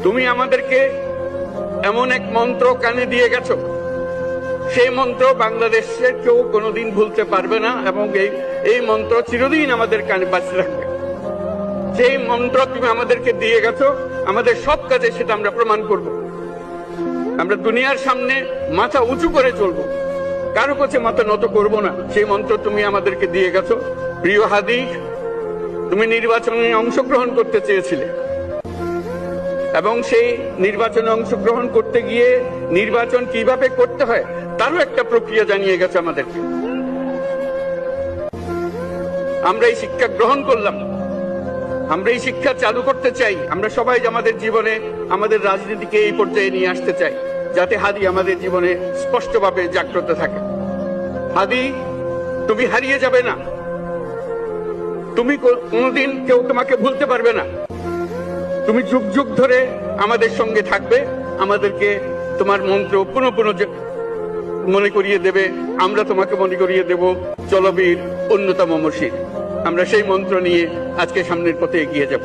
তুমি আমাদেরকে এমন এক মন্ত্র কানে দিয়ে গেছো, সেই মন্ত্র বাংলাদেশের কেউ কোনোদিন ভুলতে পারবে না, এবং এই মন্ত্র চিরদিন আমাদের কানে বাঁচিয়ে রাখবে। যেই মন্ত্র তুমি আমাদেরকে দিয়ে গেছো, আমাদের সব কাজে সেটা আমরা প্রমাণ করব। আমরা দুনিয়ার সামনে মাথা উঁচু করে চলবো, কারো কাছে মাথা নত করব না। সেই মন্ত্র তুমি আমাদেরকে দিয়ে গেছো। প্রিয় হাদি, তুমি নির্বাচনে অংশগ্রহণ করতে চেয়েছিলে, এবং সেই নির্বাচনে অংশগ্রহণ করতে গিয়ে নির্বাচন কিভাবে করতে হয় তারও একটা প্রক্রিয়া জানিয়ে গেছে আমাদেরকে। আমরা এই শিক্ষা গ্রহণ করলাম, আমরা এই শিক্ষা চালু করতে চাই। আমরা সবাই আমাদের জীবনে আমাদের রাজনীতিকে এই পর্যায়ে নিয়ে আসতে চাই, যাতে হাদি আমাদের জীবনে স্পষ্টভাবে জাগ্রত থাকে। হাদি, তুমি হারিয়ে যাবে না, তুমি কোনোদিন কেউ তোমাকে ভুলতে পারবে না। তুমি যুগ যুগ ধরে আমাদের সঙ্গে থাকবে, আমাদেরকে তোমার মন্ত্র পুনঃ পুনঃ মনে করিয়ে দেবে। আমরা তোমাকে মনে করিয়ে দেব চলবীর অন্যতম মসজিদ। আমরা সেই মন্ত্র নিয়ে আজকে সামনের পথে এগিয়ে যাব।